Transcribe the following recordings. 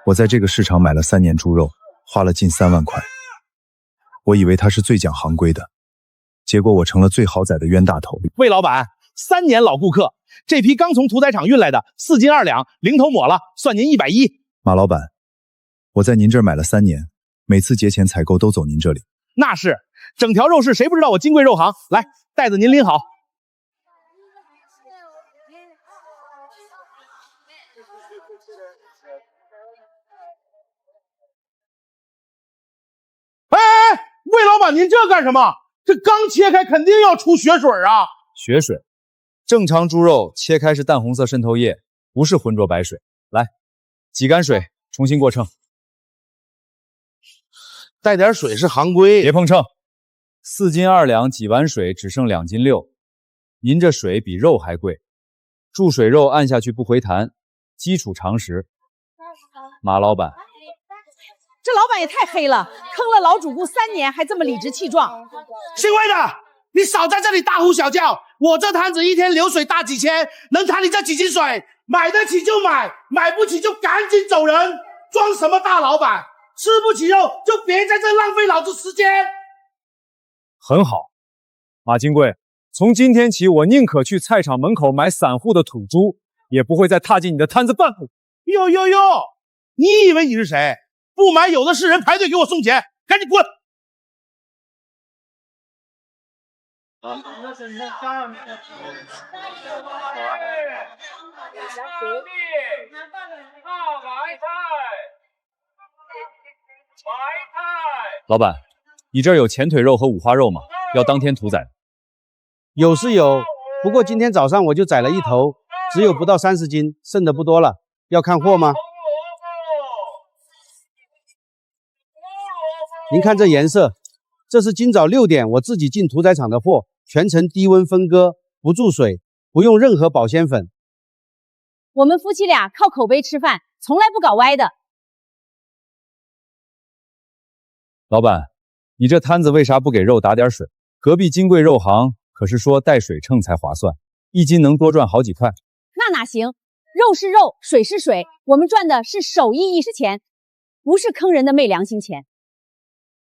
我在这个市场买了3年猪肉，花了近3万块。我以为它是最讲行规的，结果我成了最豪宰的冤大头。魏老板，3年老顾客，这批刚从屠宰场运来的，4斤2两，零头抹了，算您110。马老板，我在您这儿买了3年，每次节前采购都走您这里。那是，整条肉市谁不知道我金贵肉行？来，袋子您拎好。魏老板，您这干什么？这刚切开，肯定要出血水啊！血水，正常猪肉切开是淡红色渗透液，不是浑浊白水。来，几缸水，重新过秤。带点水是行规。别碰秤，4斤2两挤完水只剩2斤6。您这水比肉还贵，注水肉按下去不回弹，基础常识。马老板。这老板也太黑了，坑了老主顾3年，还这么理直气壮。姓魏的，你少在这里大呼小叫！我这摊子一天流水大几千，能谈你这几斤水？买得起就买，买不起就赶紧走人！装什么大老板？吃不起肉就别在这浪费老子时间。很好，马金贵，从今天起，我宁可去菜场门口买散户的土猪，也不会再踏进你的摊子半步。哟，你以为你是谁？不买有的是人排队给我送钱，赶紧滚！老板，你这儿有前腿肉和五花肉吗？要当天屠宰。有是有，不过今天早上我就宰了1头，只有不到30斤，剩的不多了。要看货吗？您看这颜色，这是今早6点我自己进屠宰场的货，全程低温分割，不注水，不用任何保鲜粉。我们夫妻俩靠口碑吃饭，从来不搞歪的。老板，你这摊子为啥不给肉打点水？隔壁金贵肉行可是说带水称才划算，1斤能多赚好几块。那哪行？肉是肉，水是水，我们赚的是手艺一时钱，不是坑人的昧良心钱。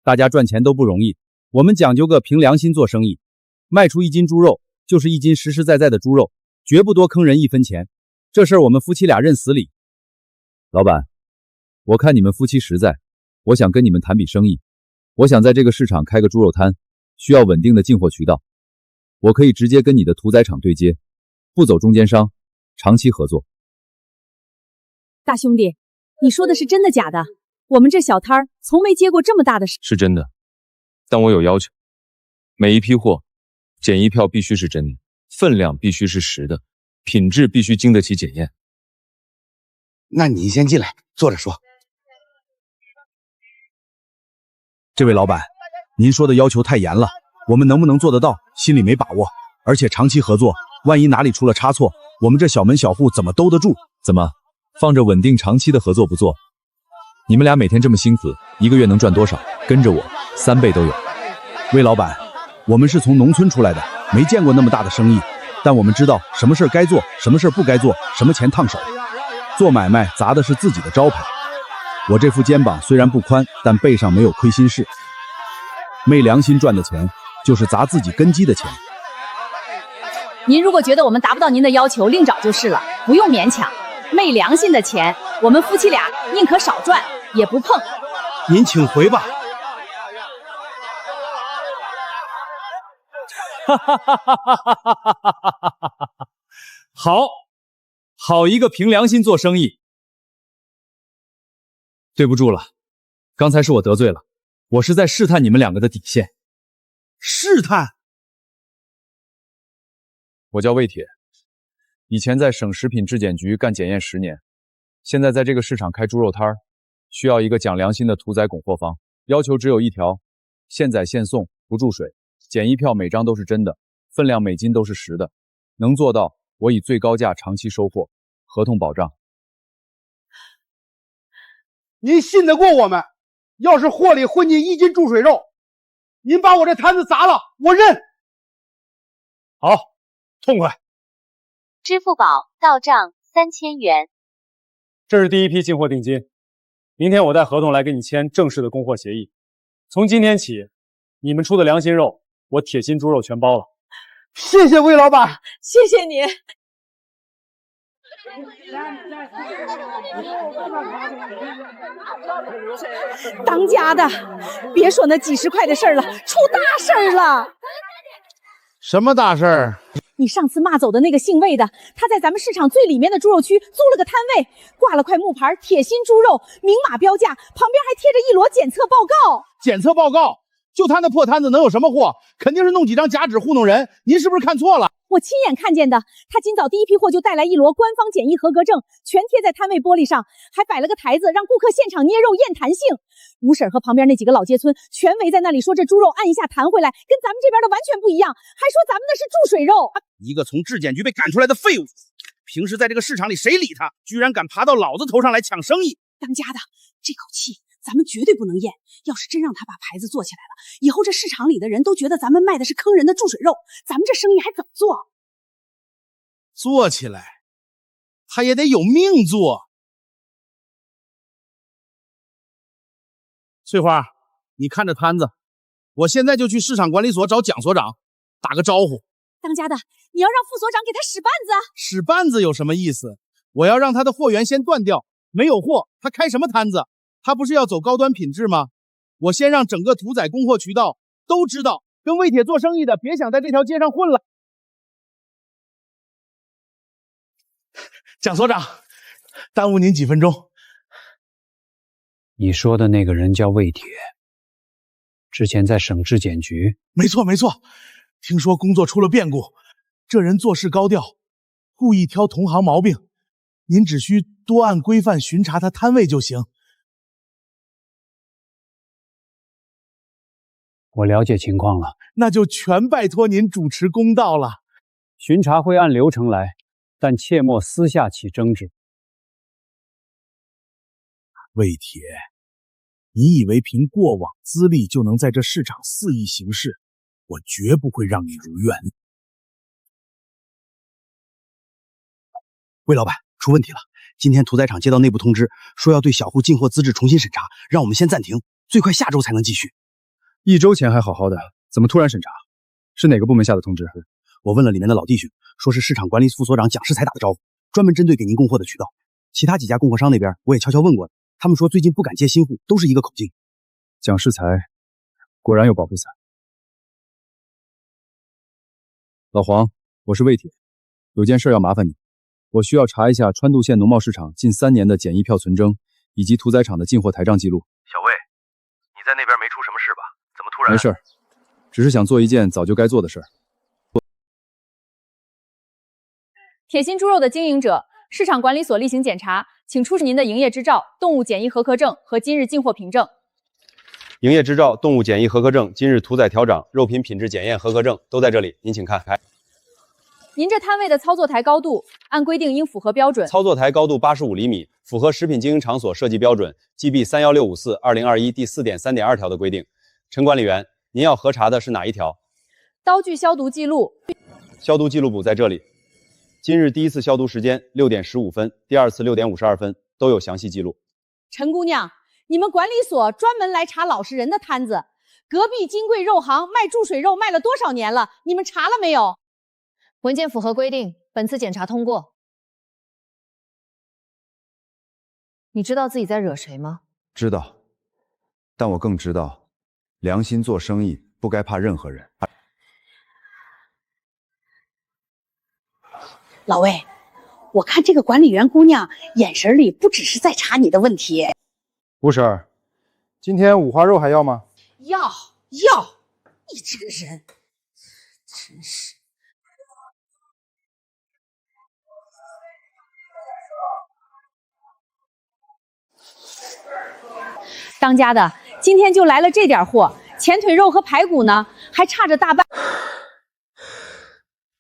大家赚钱都不容易，我们讲究个凭良心做生意，卖出1斤猪肉就是1斤实实在在的猪肉，绝不多坑人1分钱。这事儿我们夫妻俩认死理。老板，我看你们夫妻实在，我想跟你们谈笔生意。我想在这个市场开个猪肉摊，需要稳定的进货渠道，我可以直接跟你的屠宰场对接，不走中间商，长期合作。大兄弟，你说的是真的假的？我们这小摊儿从没接过这么大的事。是真的，但我有要求，每一批货检疫票必须是真的，分量必须是实的，品质必须经得起检验。那你先进来，坐着说。这位老板，您说的要求太严了，我们能不能做得到，心里没把握。而且长期合作，万一哪里出了差错，我们这小门小户怎么兜得住？怎么放着稳定长期的合作不做？你们俩每天这么辛苦，1个月能赚多少？跟着我3倍都有。魏老板，我们是从农村出来的，没见过那么大的生意，但我们知道什么事该做，什么事不该做，什么钱烫手。做买卖砸的是自己的招牌。我这副肩膀虽然不宽，但背上没有亏心事。昧良心赚的钱，就是砸自己根基的钱。您如果觉得我们达不到您的要求，另找就是了，不用勉强。昧良心的钱，我们夫妻俩宁可少赚，也不碰。您请回吧。好一个凭良心做生意。对不住了，刚才是我得罪了，我是在试探你们2个的底线。试探？我叫魏铁，以前在省食品质检局干检验10年，现在在这个市场开猪肉摊儿，需要一个讲良心的屠宰拱货方，要求只有1条：现宰现送，不注水，检疫票每张都是真的，分量每斤都是实的。能做到，我以最高价长期收货，合同保障。您信得过我们？要是货里混进1斤注水肉，您把我这摊子砸了，我认。好，痛快。支付宝到账3000元。这是第一批进货定金，明天我带合同来给你签正式的供货协议。从今天起，你们出的良心肉，我铁心猪肉全包了。谢谢魏老板，谢谢你。当家的，别说那几十块的事儿了，出大事儿了！什么大事儿？你上次骂走的那个姓魏的，他在咱们市场最里面的猪肉区租了个摊位，挂了块木牌“铁心猪肉”，明码标价，旁边还贴着一摞检测报告。检测报告？就他那破摊子能有什么货？肯定是弄几张假纸糊弄人。您是不是看错了？我亲眼看见的，他今早第一批货就带来一摞官方检疫合格证，全贴在摊位玻璃上，还摆了个台子，让顾客现场捏肉验弹性。吴婶和旁边那几个老街村全围在那里说这猪肉按一下弹回来，跟咱们这边的完全不一样，还说咱们那是注水肉。一个从质检局被赶出来的废物，平时在这个市场里谁理他？居然敢爬到老子头上来抢生意！当家的，这口气咱们绝对不能咽。要是真让他把牌子做起来了，以后这市场里的人都觉得咱们卖的是坑人的注水肉，咱们这生意还怎么做？做起来，他也得有命做。翠花，你看着摊子，我现在就去市场管理所找蒋所长打个招呼。当家的，你要让副所长给他使绊子啊！使绊子有什么意思？我要让他的货源先断掉，没有货，他开什么摊子？他不是要走高端品质吗？我先让整个屠宰供货渠道都知道，跟魏铁做生意的别想在这条街上混了。蒋所长，耽误您几分钟。你说的那个人叫魏铁，之前在省质检局。没错没错，听说工作出了变故，这人做事高调，故意挑同行毛病，您只需多按规范巡查他摊位就行。我了解情况了，那就全拜托您主持公道了。巡查会按流程来，但切莫私下起争执。魏铁，你以为凭过往资历就能在这市场肆意行事？我绝不会让你如愿。魏老板，出问题了！今天屠宰场接到内部通知，说要对小户进货资质重新审查，让我们先暂停，最快下周才能继续。1周前还好好的，怎么突然审查？是哪个部门下的通知？我问了里面的老弟兄，说是市场管理副所长蒋世才打的招呼，专门针对给您供货的渠道。其他几家供货商那边我也悄悄问过了，他们说最近不敢接新户，都是一个口径。蒋世才果然有保护伞。老黄，我是魏铁，有件事要麻烦你，我需要查一下川渡县农贸市场近3年的检疫票存征，以及屠宰场的进货台账记录。小魏，你在那边没出什么事吧？怎么突然？没事，只是想做一件早就该做的事儿。铁心猪肉的经营者，市场管理所例行检查，请出示您的营业执照、动物检疫合格证和今日进货凭证。营业执照、动物检疫合格证、今日屠宰调整、肉品品质检验合格证都在这里，您请看。您这摊位的操作台高度，按规定应符合标准。操作台高度85厘米，符合食品经营场所设计标准 GB 31654/2021第4.3.2条的规定。陈管理员，您要核查的是哪一条？刀具消毒记录。消毒记录簿在这里。今日第一次消毒时间6点15分，第二次6点52分，都有详细记录。陈姑娘，你们管理所专门来查老实人的摊子，隔壁金贵肉行卖注水肉卖了多少年了？你们查了没有？文件符合规定，本次检查通过。你知道自己在惹谁吗？知道，但我更知道，良心做生意不该怕任何人。老魏，我看这个管理员姑娘眼神里不只是在查你的问题。吴婶儿，今天五花肉还要吗？要，你这个人真是。当家的，今天就来了这点货，前腿肉和排骨呢，还差着大半。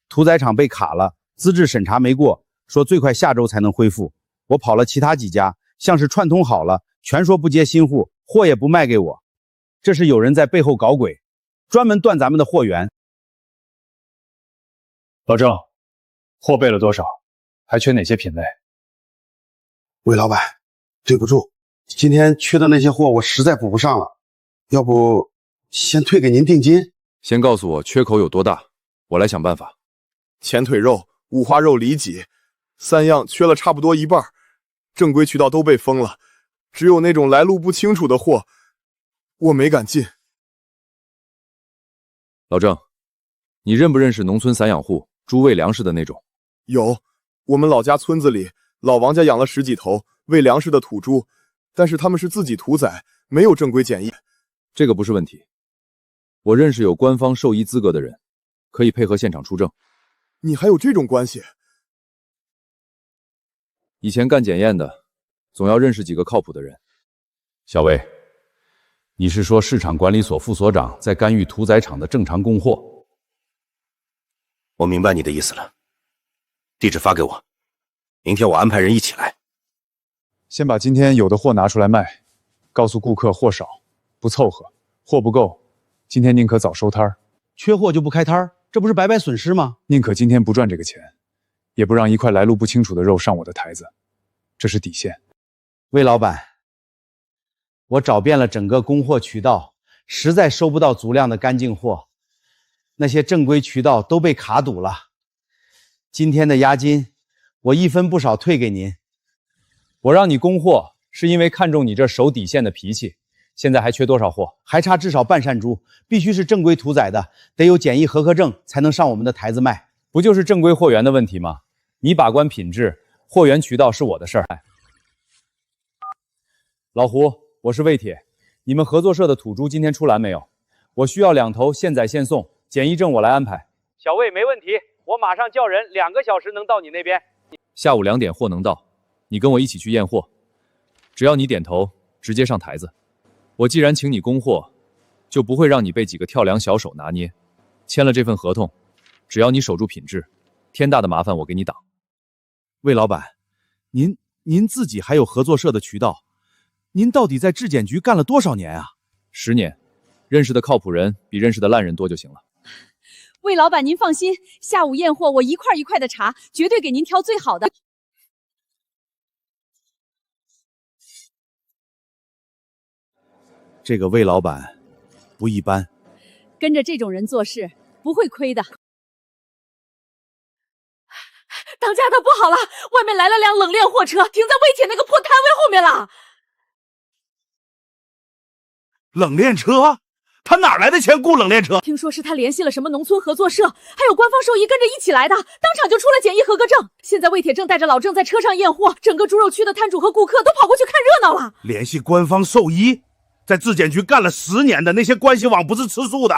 屠宰场被卡了，资质审查没过，说最快下周才能恢复。我跑了其他几家，像是串通好了，全说不接新户，货也不卖给我。这是有人在背后搞鬼，专门断咱们的货源。老郑，货备了多少？还缺哪些品类？魏老板，对不住，今天缺的那些货我实在补不上了，要不先退给您定金？先告诉我缺口有多大，我来想办法。前腿肉、五花肉、里脊3样缺了差不多一半，正规渠道都被封了，只有那种来路不清楚的货，我没敢进。老郑，你认不认识农村散养户猪喂粮食的那种？有，我们老家村子里老王家养了10几头喂粮食的土猪，但是他们是自己屠宰，没有正规检疫。这个不是问题，我认识有官方兽医资格的人，可以配合现场出证。你还有这种关系？以前干检验的，总要认识几个靠谱的人。小魏，你是说市场管理所副所长在干预屠宰场的正常供货？我明白你的意思了，地址发给我，明天我安排人一起来。先把今天有的货拿出来卖，告诉顾客货少，不凑合，货不够，今天宁可早收摊儿。缺货就不开摊儿，这不是白白损失吗？宁可今天不赚这个钱，也不让一块来路不清楚的肉上我的台子，这是底线。魏老板，我找遍了整个供货渠道，实在收不到足量的干净货，那些正规渠道都被卡堵了。今天的押金，我1分不少退给您。我让你供货，是因为看中你这守底线的脾气。现在还缺多少货？还差至少半扇猪，必须是正规屠宰的，得有检疫合格证才能上我们的台子卖。不就是正规货源的问题吗？你把关品质，货源渠道是我的事儿。老胡，我是魏铁，你们合作社的土猪今天出栏没有？我需要2头现宰现送，检疫证我来安排。小魏，没问题，我马上叫人，2个小时能到你那边。下午2点货能到，你跟我一起去验货，只要你点头，直接上台子。我既然请你供货，就不会让你被几个跳梁小手拿捏。签了这份合同，只要你守住品质，天大的麻烦我给你挡。魏老板，您自己还有合作社的渠道，您到底在质检局干了多少年啊？10年，认识的靠谱人比认识的烂人多就行了。魏老板您放心，下午验货我一块一块的查，绝对给您挑最好的。这个魏老板不一般，跟着这种人做事不会亏的。当家的，不好了，外面来了辆冷链货车，停在魏铁那个破摊位后面了。冷链车？他哪来的钱雇冷链车？听说是他联系了什么农村合作社，还有官方兽医跟着一起来的，当场就出了检疫合格证。现在魏铁正带着老郑在车上验货，整个猪肉区的摊主和顾客都跑过去看热闹了。联系官方兽医，在质检局干了10年的那些关系网不是吃素的。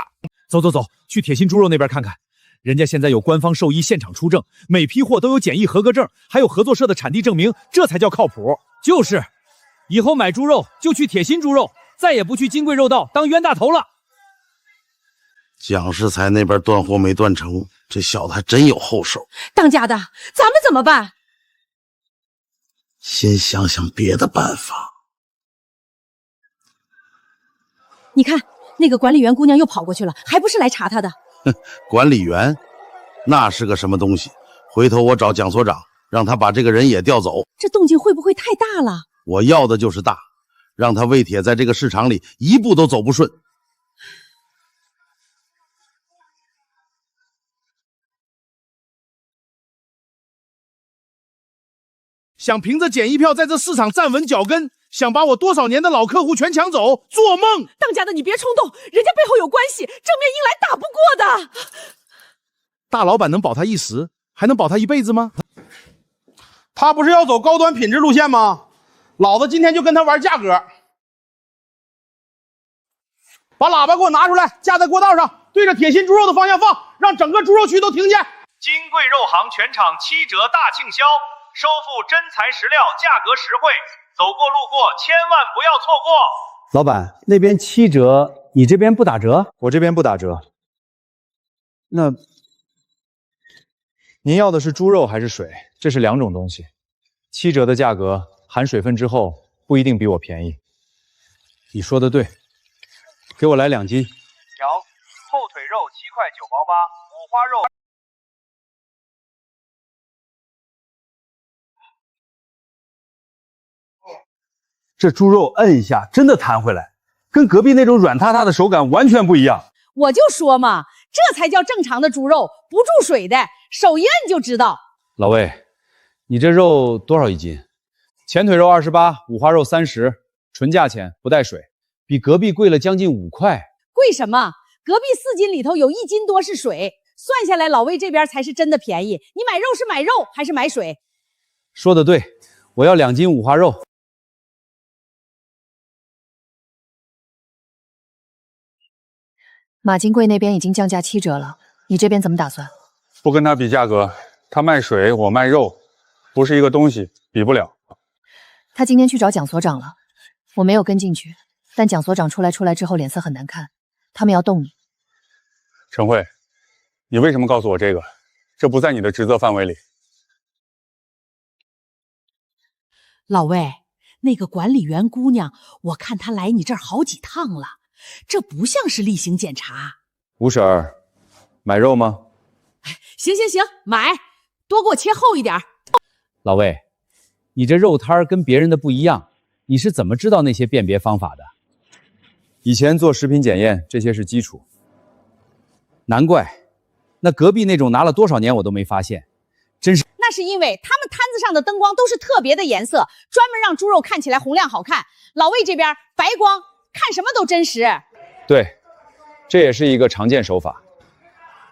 走，去铁心猪肉那边看看，人家现在有官方兽医现场出证，每批货都有检疫合格证，还有合作社的产地证明，这才叫靠谱。就是，以后买猪肉就去铁心猪肉，再也不去金贵肉道当冤大头了。蒋世才那边断货没断成，这小子还真有后手。当家的，咱们怎么办？先想想别的办法。你看，那个管理员姑娘又跑过去了，还不是来查他的？哼，管理员，那是个什么东西？回头我找蒋所长，让他把这个人也调走。这动静会不会太大了？我要的就是大，让他魏铁在这个市场里一步都走不顺。想凭着检疫票在这市场站稳脚跟，想把我多少年的老客户全抢走，做梦！当家的，你别冲动，人家背后有关系，正面硬来打不过的。大老板能保他一时，还能保他一辈子吗？他不是要走高端品质路线吗？老子今天就跟他玩价格。把喇叭给我拿出来，架在过道上，对着铁心猪肉的方向放，让整个猪肉区都听见。金贵肉行全场7折大庆销，收付真材实料，价格实惠，走过路过千万不要错过。老板，那边7折，你这边不打折？我这边不打折。那您要的是猪肉还是水？这是2种东西。7折的价格含水分之后不一定比我便宜。你说的对，给我来2斤。条后腿肉7块9毛8，五花肉。这猪肉摁一下真的弹回来，跟隔壁那种软塌塌的手感完全不一样。我就说嘛，这才叫正常的猪肉，不注水的，手一摁就知道。老魏，你这肉多少一斤？前腿肉28，五花肉30，纯价钱不带水，比隔壁贵了将近5块。贵什么？隔壁4斤里头有1斤多是水，算下来老魏这边才是真的便宜。你买肉是买肉还是买水？说的对，我要2斤五花肉。马金贵那边已经降价7折了，你这边怎么打算？不跟他比价格，他卖水，我卖肉，不是一个东西，比不了。他今天去找蒋所长了，我没有跟进去，但蒋所长出来之后脸色很难看，他们要动你。陈慧，你为什么告诉我这个？这不在你的职责范围里。老魏，那个管理员姑娘，我看她来你这儿好几趟了，这不像是例行检查。吴婶儿，买肉吗？行，买，多给我切厚一点。老魏，你这肉摊跟别人的不一样，你是怎么知道那些辨别方法的？以前做食品检验，这些是基础。难怪，那隔壁那种拿了多少年我都没发现，真是。那是因为他们摊子上的灯光都是特别的颜色，专门让猪肉看起来红亮好看。老魏这边白光，看什么都真实。对，这也是一个常见手法。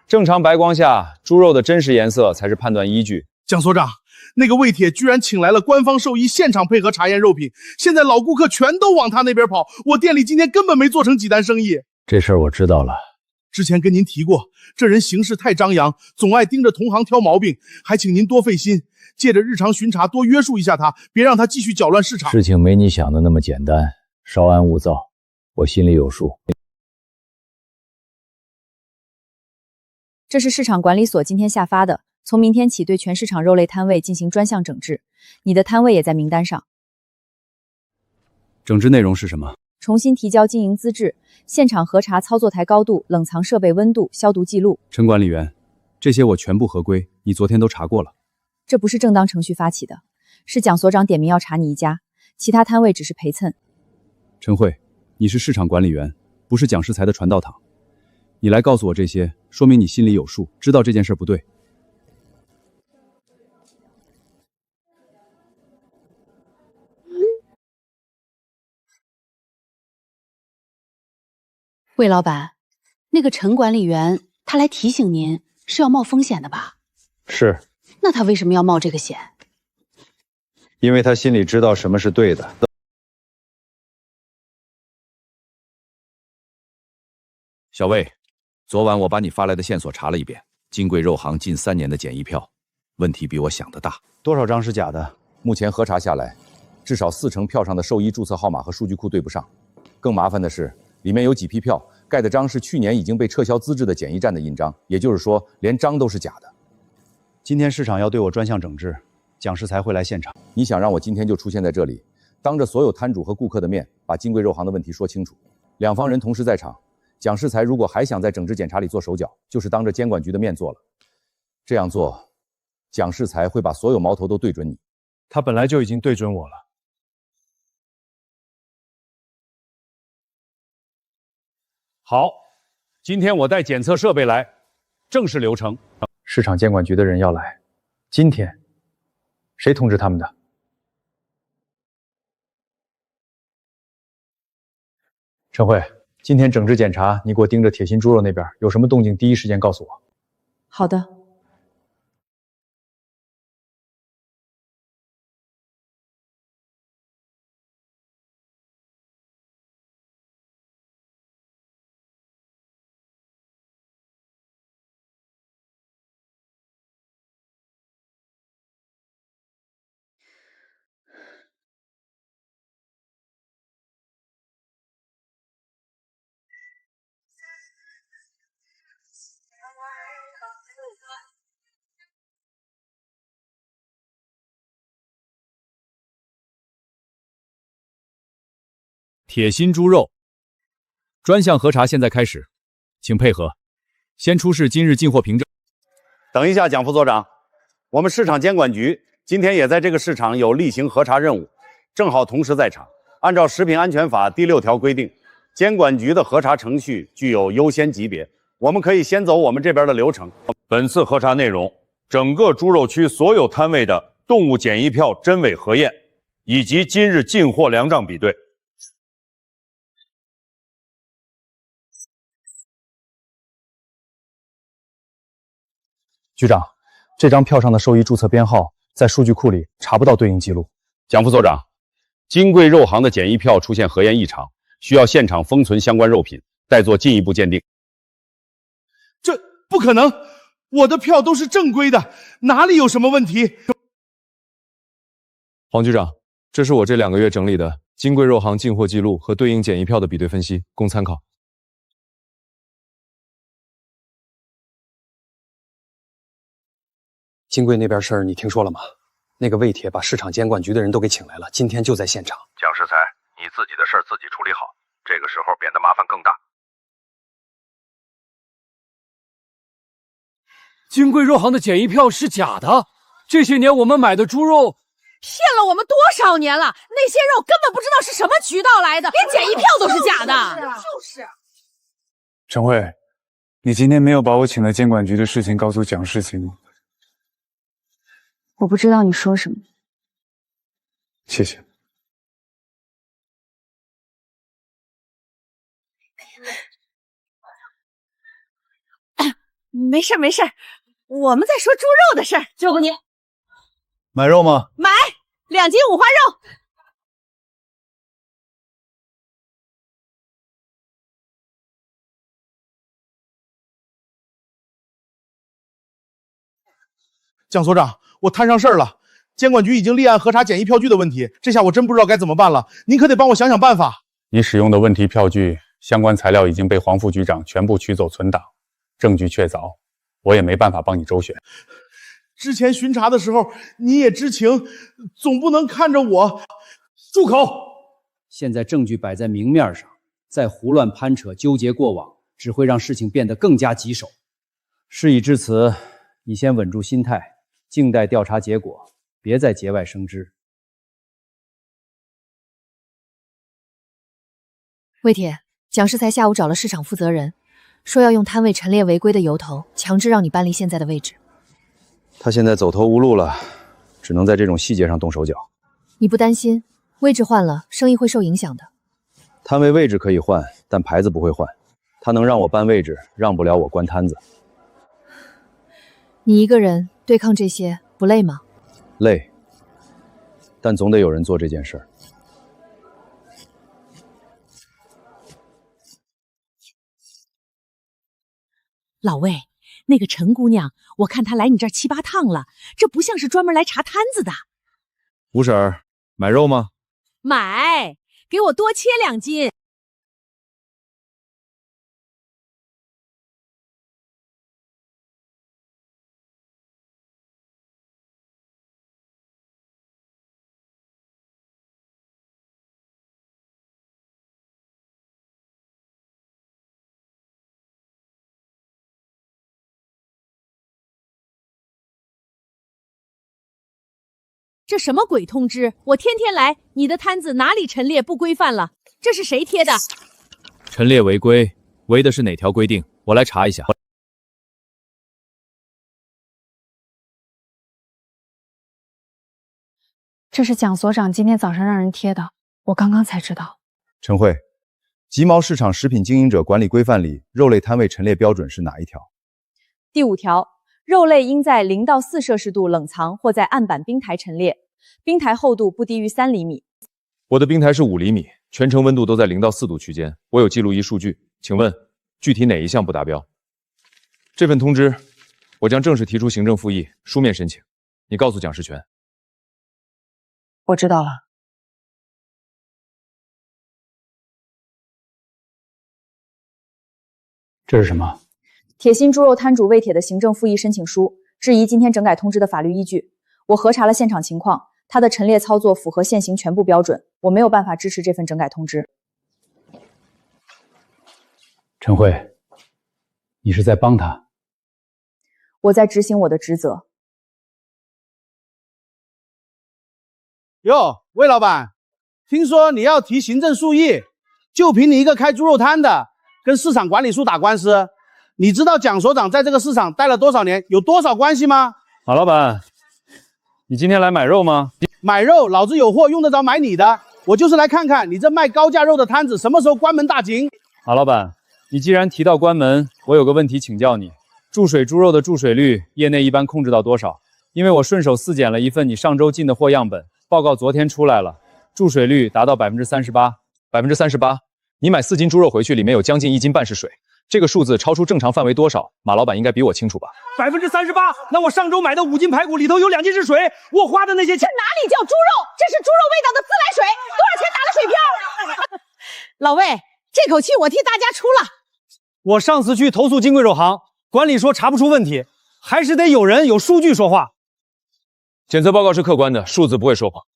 正常白光下，猪肉的真实颜色才是判断依据。蒋所长，那个魏铁居然请来了官方兽医现场配合查验肉品，现在老顾客全都往他那边跑，我店里今天根本没做成几单生意。这事儿我知道了。之前跟您提过，这人行事太张扬，总爱盯着同行挑毛病，还请您多费心，借着日常巡查多约束一下他，别让他继续搅乱市场。事情没你想的那么简单，稍安勿躁，我心里有数。这是市场管理所今天下发的，从明天起对全市场肉类摊位进行专项整治，你的摊位也在名单上。整治内容是什么？重新提交经营资质，现场核查操作台高度、冷藏设备温度、消毒记录。陈管理员，这些我全部合规，你昨天都查过了。这不是正当程序发起的，是蒋所长点名要查你一家，其他摊位只是陪衬。陈慧，你是市场管理员，不是蒋世才的传道堂。你来告诉我这些，说明你心里有数，知道这件事不对。魏老板，那个陈管理员他来提醒您是要冒风险的吧？是。那他为什么要冒这个险？因为他心里知道什么是对的。小魏，昨晚我把你发来的线索查了一遍，金贵肉行近3年的检疫票，问题比我想的大。多少张是假的？目前核查下来，至少40%票上的兽医注册号码和数据库对不上。更麻烦的是，里面有几批票盖的章是去年已经被撤销资质的检疫站的印章，也就是说，连章都是假的。今天市场要对我专项整治，蒋世才会来现场。你想让我今天就出现在这里，当着所有摊主和顾客的面，把金贵肉行的问题说清楚？两方人同时在场，蒋世才如果还想在整治检查里做手脚，就是当着监管局的面做了。这样做，蒋世才会把所有矛头都对准你。他本来就已经对准我了。好，今天我带检测设备来，正式流程。市场监管局的人要来，今天谁通知他们的？陈慧，今天整治检查，你给我盯着铁心猪肉那边，有什么动静第一时间告诉我。好的。铁心猪肉专项核查现在开始，请配合。先出示今日进货凭证。等一下，蒋副所长，我们市场监管局今天也在这个市场有例行核查任务，正好同时在场，按照《食品安全法》第6条规定，监管局的核查程序具有优先级别。我们可以先走我们这边的流程。本次核查内容：整个猪肉区所有摊位的动物检疫票真伪核验，以及今日进货粮账比对。局长，这张票上的兽医注册编号在数据库里查不到对应记录。蒋副所长，金贵肉行的检疫票出现核验异常，需要现场封存相关肉品，待做进一步鉴定。这不可能，我的票都是正规的，哪里有什么问题？黄局长，这是我这2个月整理的金贵肉行进货记录和对应检疫票的比对分析，供参考。金贵那边事儿你听说了吗？那个魏铁把市场监管局的人都给请来了，今天就在现场。蒋世才，你自己的事儿自己处理好，这个时候变得麻烦更大。金贵肉行的检疫票是假的，这些年我们买的猪肉骗了我们多少年了？那些肉根本不知道是什么渠道来的，连检疫票都是假的。就是。陈慧，你今天没有把我请来监管局的事情告诉蒋世情。我不知道你说什么。谢谢。没事没事，我们在说猪肉的事儿。救过你。买肉吗？买2斤五花肉。蒋所长，我摊上事儿了，监管局已经立案核查检疫票据的问题，这下我真不知道该怎么办了，您可得帮我想想办法。你使用的问题票据相关材料已经被黄副局长全部取走存档，证据确凿，我也没办法帮你周旋。之前巡查的时候你也知情，总不能看着我。住口！现在证据摆在明面上，再胡乱攀扯纠结过往，只会让事情变得更加棘手。事已至此，你先稳住心态，静待调查结果，别再节外生枝。魏铁，蒋世才下午找了市场负责人，说要用摊位陈列违规的由头，强制让你搬离现在的位置。他现在走投无路了，只能在这种细节上动手脚。你不担心位置换了，生意会受影响的？摊位位置可以换，但牌子不会换。他能让我搬位置，让不了我关摊子。你一个人对抗这些不累吗？累，但总得有人做这件事儿。老魏，那个陈姑娘，我看她来你这儿7、8趟了，这不像是专门来查摊子的。吴婶儿，买肉吗？买，给我多切2斤。这什么鬼通知？我天天来，你的摊子哪里陈列不规范了？这是谁贴的？陈列违规，违的是哪条规定？我来查一下。这是蒋所长今天早上让人贴的，我刚刚才知道。陈慧，集贸市场食品经营者管理规范里肉类摊位陈列标准是哪一条？第5条，肉类应在0到4摄氏度冷藏或在案板冰台陈列，冰台厚度不低于3厘米。我的冰台是5厘米，全程温度都在0到4度区间。我有记录仪数据，请问具体哪一项不达标？这份通知，我将正式提出行政复议，书面申请。你告诉蒋世全。我知道了。这是什么？铁心猪肉摊主魏铁的行政复议申请书，质疑今天整改通知的法律依据。我核查了现场情况，他的陈列操作符合现行全部标准，我没有办法支持这份整改通知。陈慧，你是在帮他？我在执行我的职责。哟，魏老板，听说你要提行政诉议，就凭你一个开猪肉摊的，跟市场管理处打官司。你知道蒋所长在这个市场待了多少年，有多少关系吗？马老板，你今天来买肉吗？买肉，老子有货，用得着买你的？我就是来看看你这卖高价肉的摊子什么时候关门大吉。马老板，你既然提到关门，我有个问题请教你：注水猪肉的注水率，业内一般控制到多少？因为我顺手私检了一份你上周进的货样本，报告昨天出来了，注水率达到38%，你买4斤猪肉回去，里面有将近1斤半是水，这个数字超出正常范围多少？马老板应该比我清楚吧？38%？那我上周买的5斤排骨里头有2斤是水，我花的那些钱哪里叫猪肉？这是猪肉味道的自来水，多少钱打了水漂？老魏，这口气我替大家出了。我上次去投诉金贵肉行，管理说查不出问题，还是得有人有数据说话。检测报告是客观的，数字不会说谎。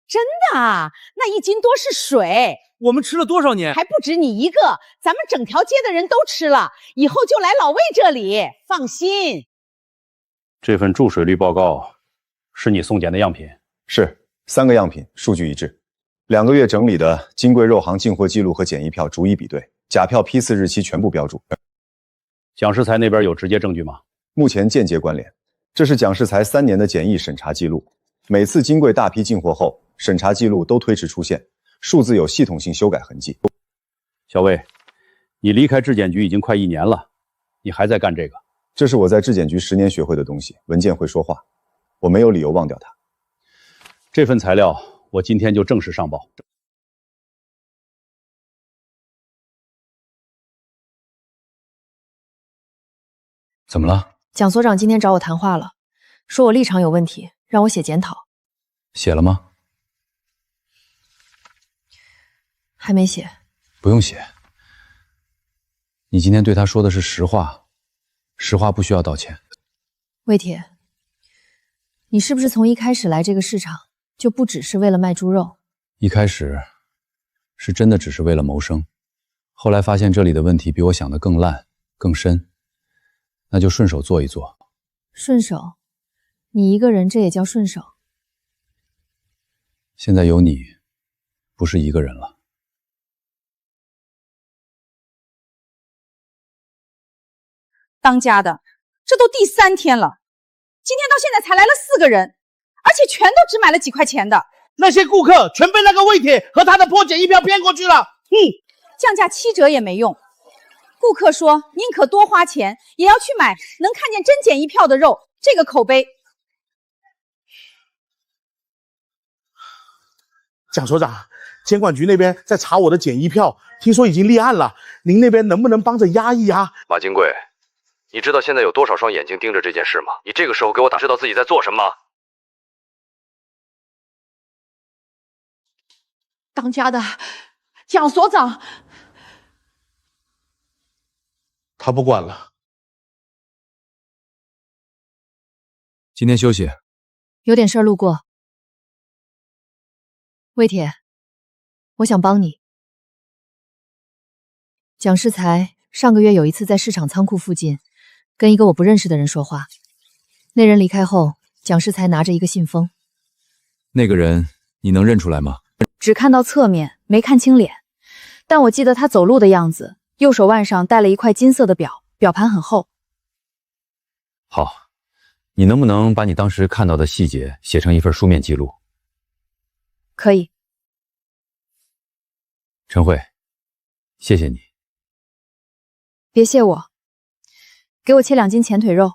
真的啊？那1斤多是水。我们吃了多少年？还不止你一个，咱们整条街的人都吃了，以后就来老魏这里，放心。这份注水率报告是你送检的样品？是，3个样品，数据一致。2个月整理的金贵肉行进货记录和检疫票逐一比对，假票批次日期全部标注。蒋世才那边有直接证据吗？目前间接关联。这是蒋世才3年的检疫审查记录，每次金贵大批进货后，审查记录都推迟出现，数字有系统性修改痕迹。小魏，你离开质检局已经快1年了，你还在干这个？这是我在质检局10年学会的东西，文件会说话，我没有理由忘掉它。这份材料我今天就正式上报。怎么了？蒋所长今天找我谈话了，说我立场有问题，让我写检讨。写了吗？还没写。不用写。你今天对他说的是实话，实话不需要道歉。魏铁，你是不是从一开始来这个市场就不只是为了卖猪肉？一开始是真的只是为了谋生，后来发现这里的问题比我想的更烂更深，那就顺手做一做。顺手？你一个人这也叫顺手？现在有你，不是一个人了。当家的，这都第3天了，今天到现在才来了4个人，而且全都只买了几块钱的。那些顾客全被那个魏铁和他的破检疫票骗过去了。降价7折也没用。顾客说宁可多花钱，也要去买能看见真检疫票的肉，这个口碑。蒋所长，监管局那边在查我的检疫票，听说已经立案了，您那边能不能帮着压一压？马金贵，你知道现在有多少双眼睛盯着这件事吗？你这个时候给我打，知道自己在做什么？当家的，蒋所长，他不管了。今天休息。有点事儿路过。魏铁，我想帮你。蒋世才上个月有一次在市场仓库附近跟一个我不认识的人说话，那人离开后，蒋世才拿着一个信封。那个人你能认出来吗？只看到侧面，没看清脸，但我记得他走路的样子，右手腕上戴了一块金色的表，表盘很厚。好，你能不能把你当时看到的细节写成一份书面记录？可以。陈慧，谢谢你。别谢我，给我切2斤前腿肉。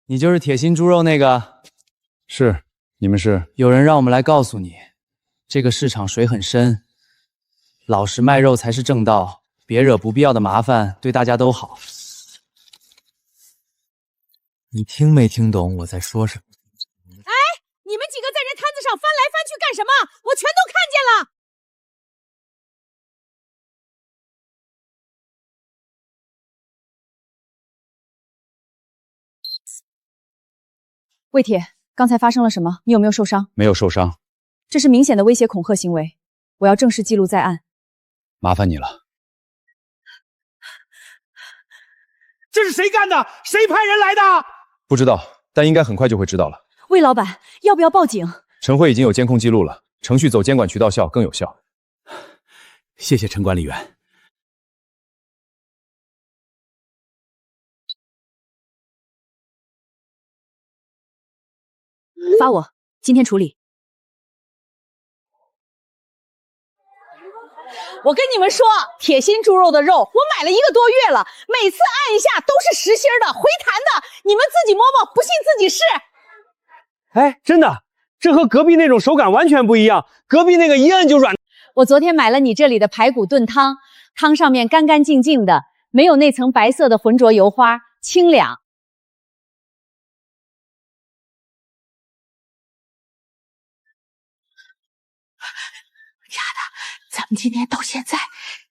你就是铁心猪肉那个？是，你们是？有人让我们来告诉你，这个市场水很深，老实卖肉才是正道，别惹不必要的麻烦，对大家都好。你听没听懂我在说什么？哎，你们几个在人摊子上翻来翻去干什么？我全都看见了。魏铁，刚才发生了什么？你有没有受伤？没有受伤，这是明显的威胁恐吓行为，我要正式记录在案。麻烦你了。这是谁干的？谁派人来的？不知道，但应该很快就会知道了。魏老板，要不要报警？陈慧已经有监控记录了，程序走监管渠道效更有效。谢谢陈管理员。发我，今天处理。我跟你们说，铁心猪肉的肉我买了1个多月了，每次按一下都是实心的、回弹的，你们自己摸摸，不信自己试。哎，真的，这和隔壁那种手感完全不一样，隔壁那个一按就软。我昨天买了你这里的排骨炖汤，汤上面干干净净的，没有那层白色的浑浊油花，清凉。丫的，咱们今天到现在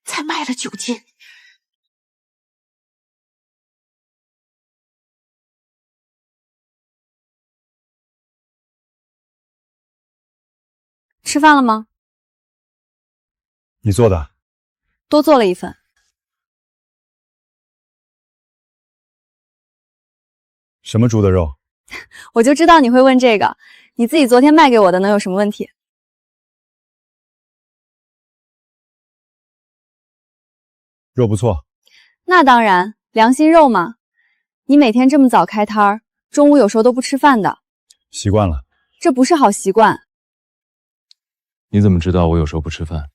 才卖了9斤。吃饭了吗？你做的？多做了一份。什么猪的肉？我就知道你会问这个，你自己昨天卖给我的能有什么问题？肉不错。那当然，良心肉嘛。你每天这么早开摊儿，中午有时候都不吃饭的。习惯了。这不是好习惯。你怎么知道我有时候不吃饭？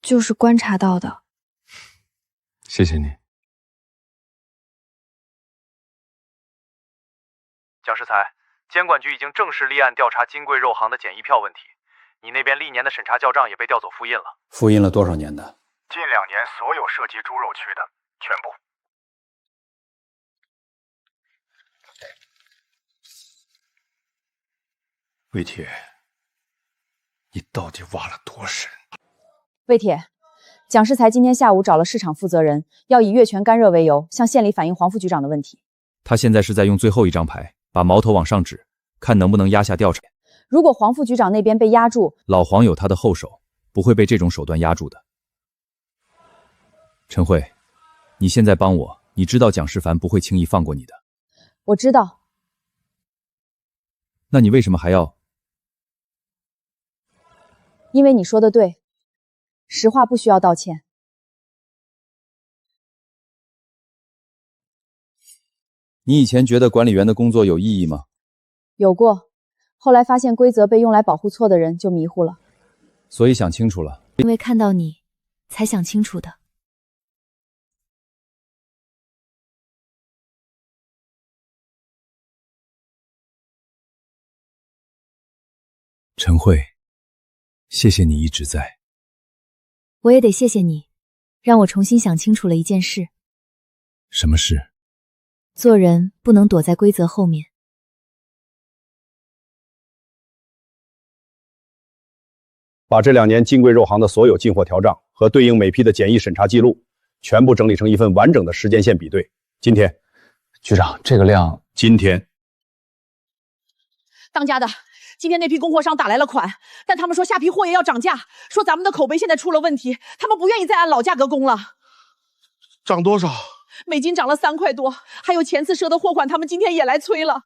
就是观察到的。谢谢你。蒋世才，监管局已经正式立案调查金贵肉行的检疫票问题，你那边历年的审查校账也被调走复印了。复印了多少年的？近2年所有涉及猪肉区的全部。魏铁，你到底挖了多深？魏铁，蒋世才今天下午找了市场负责人，要以月权干热为由，向县里反映黄副局长的问题。他现在是在用最后一张牌，把矛头往上指，看能不能压下调查。如果黄副局长那边被压住，老黄有他的后手，不会被这种手段压住的。陈慧，你现在帮我，你知道蒋世凡不会轻易放过你的。我知道。那你为什么还要？因为你说的对，实话不需要道歉。你以前觉得管理员的工作有意义吗？有过，后来发现规则被用来保护错的人，就迷糊了。所以想清楚了。因为看到你，才想清楚的。陈慧，谢谢你一直在。我也得谢谢你，让我重新想清楚了一件事。什么事？做人不能躲在规则后面。把这2年金贵肉行的所有进货条账和对应每批的检疫审查记录，全部整理成一份完整的时间线比对。今天，局长，这个量，今天，当家的，今天那批供货商打来了款，但他们说下批货也要涨价，说咱们的口碑现在出了问题，他们不愿意再按老价格供了。涨多少？每斤涨了3块多，还有前次赊的货款，他们今天也来催了。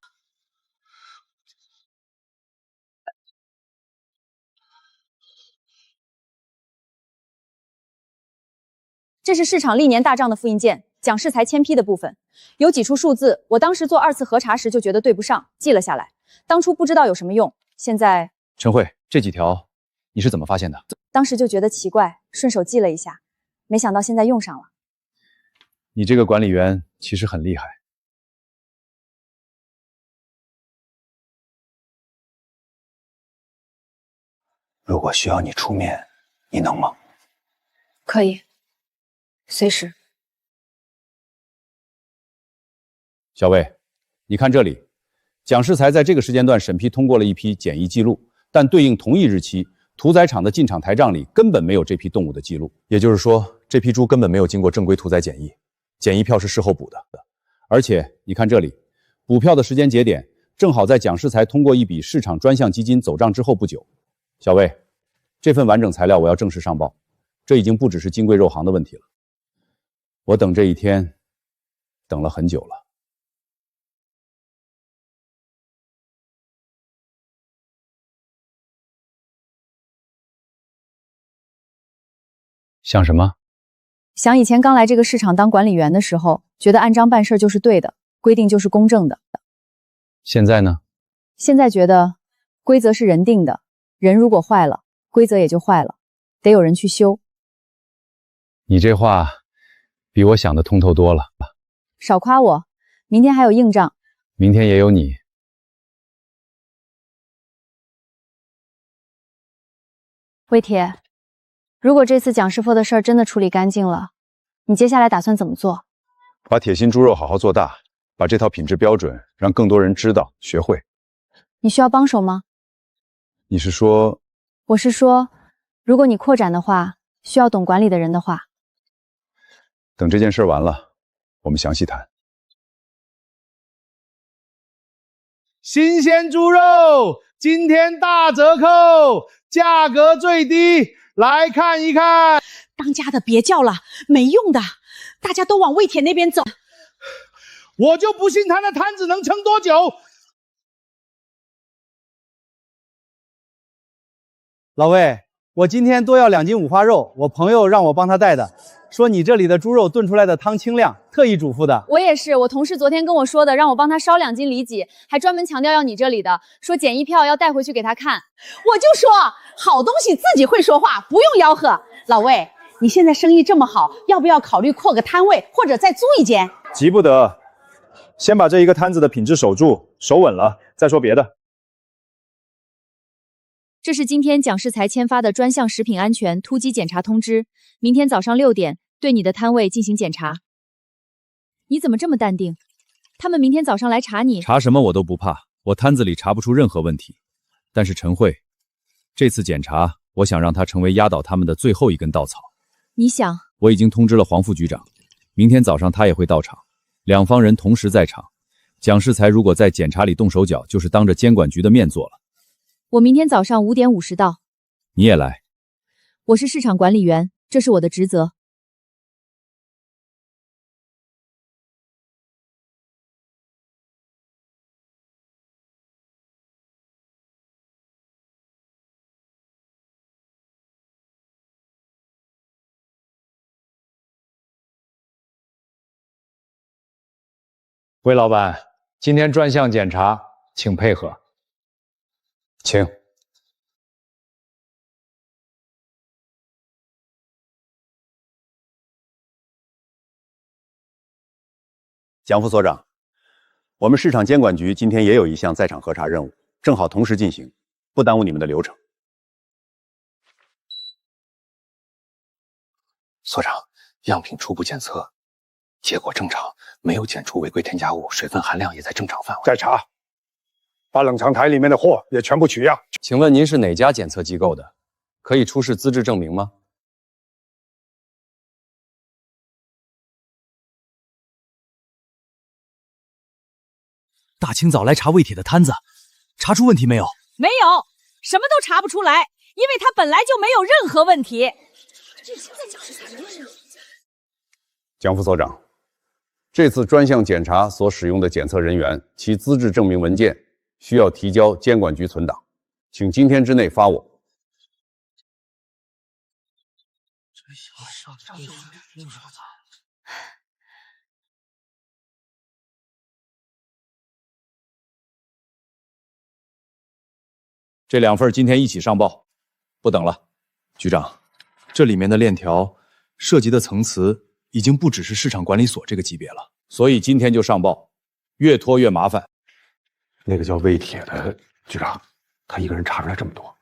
这是市场历年大账的复印件，蒋世才签批的部分，有几处数字，我当时做2次核查时就觉得对不上，记了下来。当初不知道有什么用，现在……陈慧，这几条你是怎么发现的？当时就觉得奇怪，顺手记了一下，没想到现在用上了。你这个管理员其实很厉害。如果需要你出面，你能吗？可以，随时。小魏，你看这里，蒋世才在这个时间段审批通过了一批检疫记录，但对应同一日期，屠宰场的进场台账里根本没有这批动物的记录。也就是说，这批猪根本没有经过正规屠宰检疫，检疫票是事后补的。而且你看这里，补票的时间节点正好在蒋世才通过一笔市场专项基金走账之后不久。小魏，这份完整材料我要正式上报，这已经不只是金贵肉行的问题了。我等这一天等了很久了。想什么？想以前刚来这个市场当管理员的时候，觉得按章办事就是对的，规定就是公正的。现在呢？现在觉得规则是人定的，人如果坏了，规则也就坏了，得有人去修。你这话比我想的通透多了。少夸我，明天还有硬仗。明天也有你。魏铁，如果这次蒋师傅的事儿真的处理干净了，你接下来打算怎么做？把铁心猪肉好好做大，把这套品质标准让更多人知道学会。你需要帮手吗？你是说？我是说，如果你扩展的话，需要懂管理的人的话。等这件事完了，我们详细谈。新鲜猪肉今天大折扣，价格最低，来看一看。当家的别叫了，没用的，大家都往魏铁那边走。我就不信他那摊子能撑多久。老魏，我今天多要2斤五花肉，我朋友让我帮他带的，说你这里的猪肉炖出来的汤清亮，特意嘱咐的。我也是，我同事昨天跟我说的，让我帮他烧2斤里脊，还专门强调要你这里的，说检疫票要带回去给他看。我就说好东西自己会说话，不用吆喝。老魏，你现在生意这么好，要不要考虑扩个摊位，或者再租一间？急不得，先把这一个摊子的品质守住，守稳了再说别的。这是今天蒋世才签发的专项食品安全突击检查通知，明天早上6点对你的摊位进行检查。你怎么这么淡定？他们明天早上来查你。查什么我都不怕，我摊子里查不出任何问题。但是陈慧，这次检查，我想让他成为压倒他们的最后一根稻草。你想？我已经通知了黄副局长，明天早上他也会到场，两方人同时在场。蒋世才如果在检查里动手脚，就是当着监管局的面做了。我明天早上5点50到。你也来？我是市场管理员，这是我的职责。魏老板，今天专项检查，请配合。请。蒋副所长，我们市场监管局今天也有一项在场核查任务，正好同时进行，不耽误你们的流程。所长，样品初步检测，结果正常，没有检出违规添加物，水分含量也在正常范围。再查，把冷藏台里面的货也全部取样。请问您是哪家检测机构的？可以出示资质证明吗？大清早来查魏铁的摊子，查出问题没有？没有，什么都查不出来，因为他本来就没有任何问题。蒋副所长，这次专项检查所使用的检测人员，其资质证明文件需要提交监管局存档，请今天之内发我。这2份今天一起上报，不等了。局长，这里面的链条涉及的层次已经不只是市场管理所这个级别了，所以今天就上报，越拖越麻烦。那个叫魏铁的局长，他一个人查出来这么多，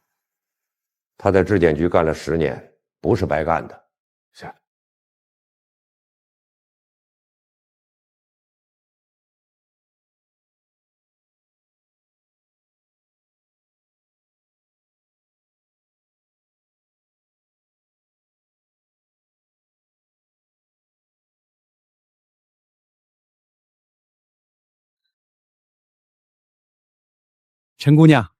他在质检局干了10年，不是白干的。是。陈姑娘，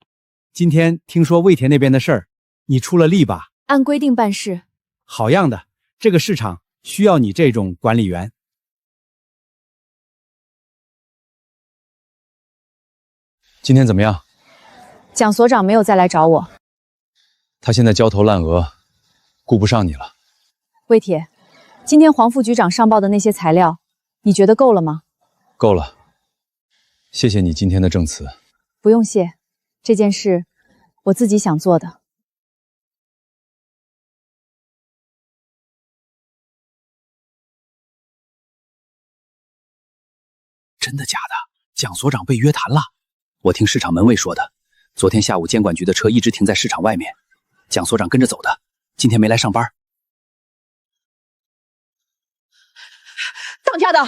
今天听说魏田那边的事儿，你出了力吧？按规定办事。好样的，这个市场需要你这种管理员。今天怎么样？蒋所长没有再来找我。他现在焦头烂额，顾不上你了。魏铁，今天黄副局长上报的那些材料，你觉得够了吗？够了，谢谢你今天的证词。不用谢，这件事我自己想做的。真的假的？蒋所长被约谈了？我听市场门卫说的，昨天下午监管局的车一直停在市场外面，蒋所长跟着走的，今天没来上班。当家的，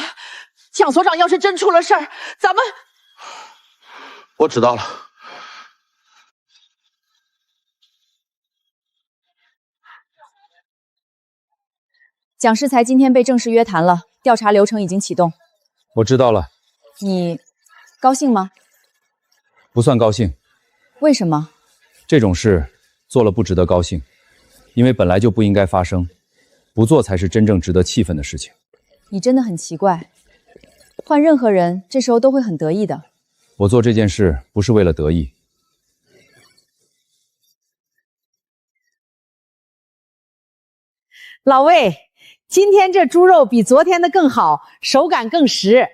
蒋所长要是真出了事儿，咱们……我知道了。蒋世才今天被正式约谈了，调查流程已经启动。我知道了。你高兴吗？不算高兴。为什么？这种事做了不值得高兴，因为本来就不应该发生，不做才是真正值得气愤的事情。你真的很奇怪，换任何人这时候都会很得意的。我做这件事不是为了得意。老魏，今天这猪肉比昨天的更好，手感更实。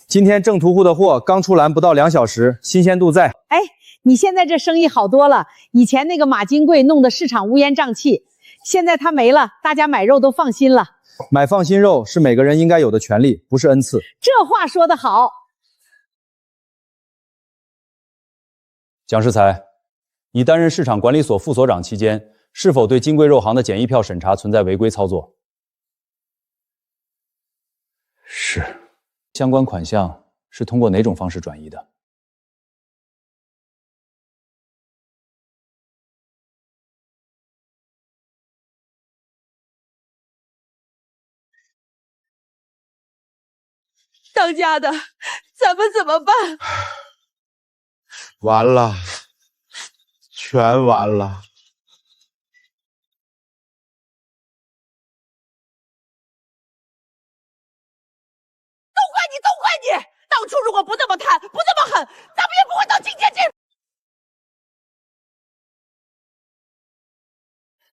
今天正屠户的货刚出栏不到2小时，新鲜度在。哎，你现在这生意好多了，以前那个马金贵弄得市场乌烟瘴气，现在他没了，大家买肉都放心了。买放心肉是每个人应该有的权利，不是恩赐。这话说得好。蒋世才，你担任市场管理所副所长期间，是否对金贵肉行的检疫票审查存在违规操作？是。相关款项是通过哪种方式转移的？当家的，咱们怎么办？完了，全完了。都怪你！当初如果不这么贪，不这么狠，咱们也不会到今天这。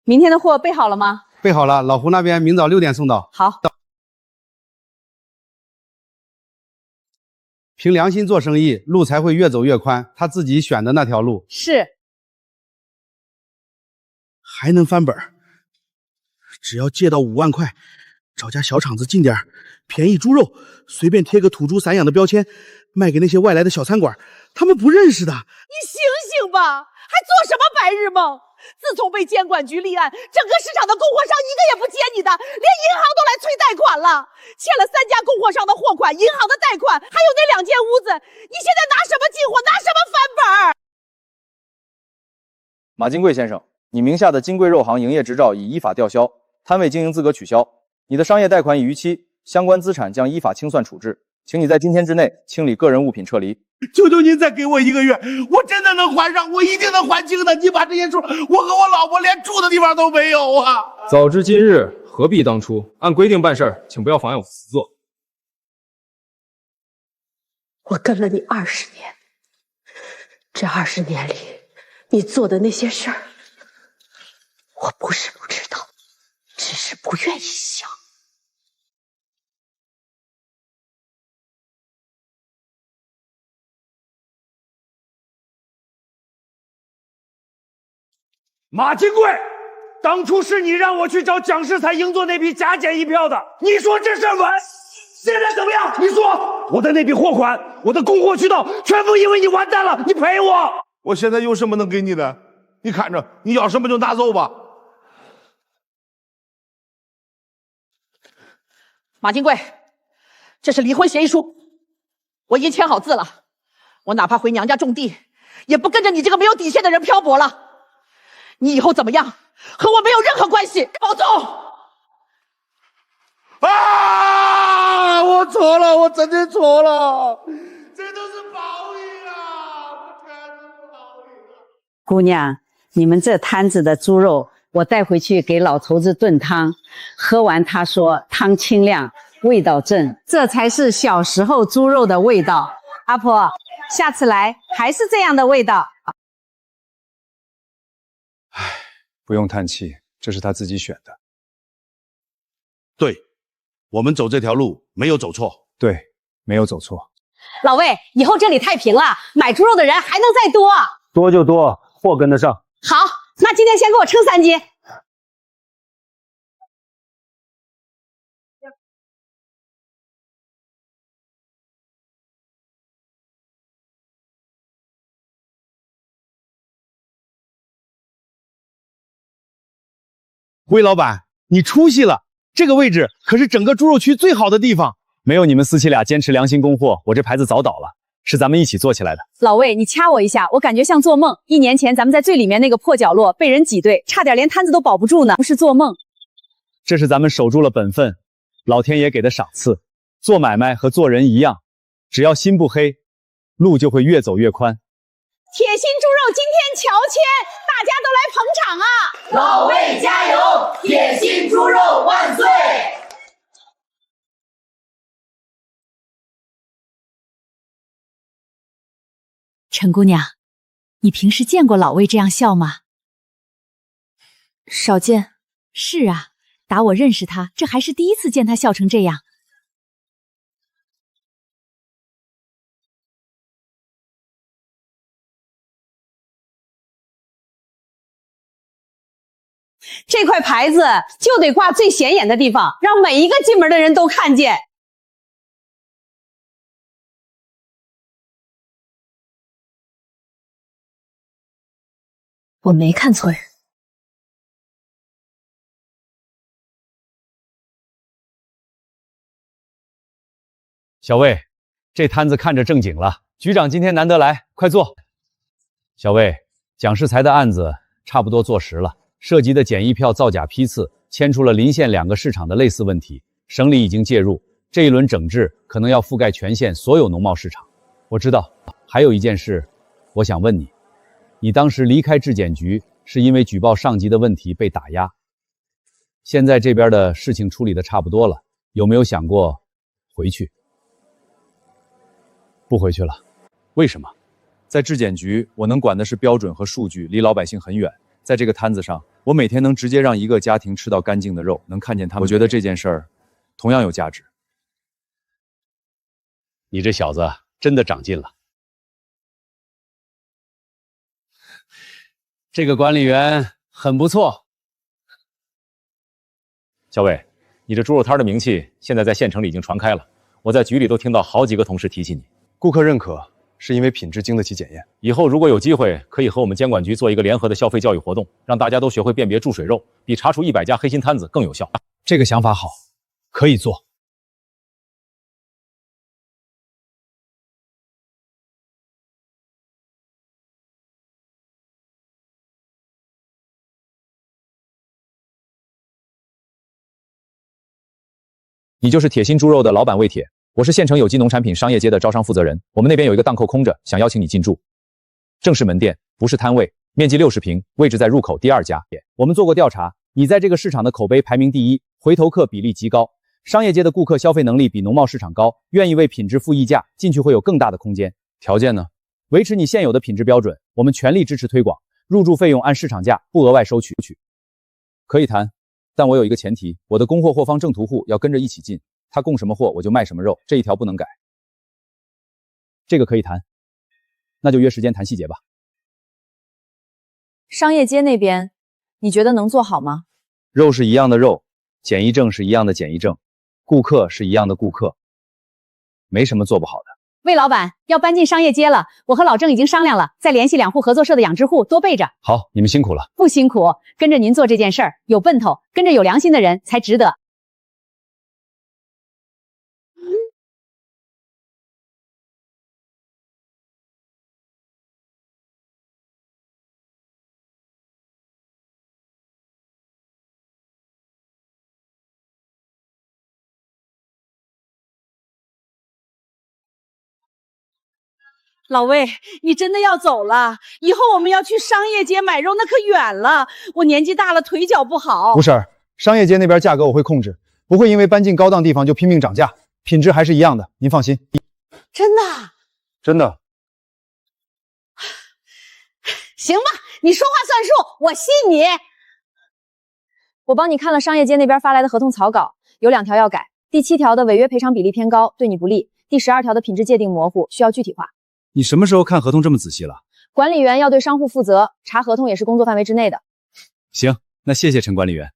明天的货备好了吗？备好了，老胡那边明早6点送到。好。凭良心做生意，路才会越走越宽。他自己选的那条路是，还能翻本，只要借到5万块，找家小厂子进点便宜猪肉，随便贴个土猪散养的标签，卖给那些外来的小餐馆，他们不认识的。你醒醒吧，还做什么白日梦？自从被监管局立案，整个市场的供货商一个也不接你的，连银行都来催贷款了，欠了3家供货商的货款，银行的贷款，还有那2间屋子，你现在拿什么进货，拿什么翻本？马金贵先生，你名下的金贵肉行营业执照已依法吊销，摊位经营资格取消，你的商业贷款已逾期，相关资产将依法清算处置，请你在今天之内清理个人物品撤离。求求您再给我1个月，我真的能还上，我一定能还清的。你把这些数，我和我老婆连住的地方都没有啊！早知今日，何必当初？按规定办事，请不要妨碍我私作。我跟了你20年，这20年里，你做的那些事儿，我不是不知道，只是不愿意想。马金贵，当初是你让我去找蒋世才赢做那批假检疫票的，你说这事完，现在怎么样？你说我的那笔货款，我的供货渠道，全部因为你完蛋了，你赔我！我现在有什么能给你的？你看着，你要什么就拿走吧。马金贵，这是离婚协议书，我已经签好字了，我哪怕回娘家种地，也不跟着你这个没有底线的人漂泊了。你以后怎么样，和我没有任何关系，保重！啊！我错了，我真的错了，这都是报应啊！我天哪！姑娘，你们这摊子的猪肉，我带回去给老头子炖汤，喝完他说汤清亮，味道正，这才是小时候猪肉的味道。阿婆，下次来还是这样的味道。不用叹气，这是他自己选的。对，我们走这条路没有走错。对，没有走错。老魏，以后这里太平了，买猪肉的人还能再多。多就多，货跟得上。好，那今天先给我称3斤。魏老板，你出息了！这个位置可是整个猪肉区最好的地方。没有你们夫妻俩坚持良心供货，我这牌子早倒了。是咱们一起做起来的。老魏，你掐我一下，我感觉像做梦。1年前咱们在最里面那个破角落被人挤兑，差点连摊子都保不住呢，不是做梦。这是咱们守住了本分，老天爷给的赏赐。做买卖和做人一样，只要心不黑，路就会越走越宽。铁心猪肉今天乔迁，大家都来捧场啊！老魏加油，铁心猪肉万岁！陈姑娘，你平时见过老魏这样笑吗？少见。是啊，打我认识他，这还是第一次见他笑成这样。这块牌子就得挂最显眼的地方，让每一个进门的人都看见。我没看错人。小魏，这摊子看着正经了。局长今天难得来，快坐。小魏，蒋世才的案子差不多坐实了，涉及的检疫票造假批次牵出了邻县2个市场的类似问题，省里已经介入，这一轮整治可能要覆盖全县所有农贸市场。我知道，还有一件事，我想问你。你当时离开质检局是因为举报上级的问题被打压，现在这边的事情处理的差不多了，有没有想过回去？不回去了。为什么？在质检局，我能管的是标准和数据，离老百姓很远。在这个摊子上，我每天能直接让一个家庭吃到干净的肉，能看见他们。我觉得这件事儿同样有价值。你这小子真的长进了。这个管理员很不错。小伟，你这猪肉摊的名气现在在县城里已经传开了，我在局里都听到好几个同事提起你。顾客认可是因为品质经得起检验。以后如果有机会，可以和我们监管局做一个联合的消费教育活动，让大家都学会辨别注水肉，比查处100家黑心摊子更有效。这个想法好，可以做。你就是铁心猪肉的老板魏铁，我是县城有机农产品商业街的招商负责人。我们那边有一个档口空着，想邀请你进驻。正式门店，不是摊位，面积60平，位置在入口第2家。我们做过调查，你在这个市场的口碑排名第1，回头客比例极高。商业街的顾客消费能力比农贸市场高，愿意为品质付溢价，进去会有更大的空间。条件呢？维持你现有的品质标准，我们全力支持推广，入驻费用按市场价，不额外收取。可以谈。但我有一个前提，我的供货货方正途户要跟着一起进，他供什么货我就卖什么肉，这一条不能改。这个可以谈，那就约时间谈细节吧。商业街那边，你觉得能做好吗？肉是一样的肉，检疫证是一样的检疫证，顾客是一样的顾客，没什么做不好的。魏老板要搬进商业街了，我和老郑已经商量了，再联系2户合作社的养殖户，多备着。好，你们辛苦了。不辛苦，跟着您做这件事儿，有奔头，跟着有良心的人才值得。老魏，你真的要走了？以后我们要去商业街买肉，那可远了。我年纪大了，腿脚不好。吴婶儿，商业街那边价格我会控制，不会因为搬进高档地方就拼命涨价，品质还是一样的，您放心。真的？真的。行吧，你说话算数，我信你。我帮你看了商业街那边发来的合同草稿，有2条要改。第7条的违约赔偿比例偏高，对你不利。第12条的品质界定模糊，需要具体化。你什么时候看合同这么仔细了？管理员要对商户负责，查合同也是工作范围之内的。行，那谢谢陈管理员。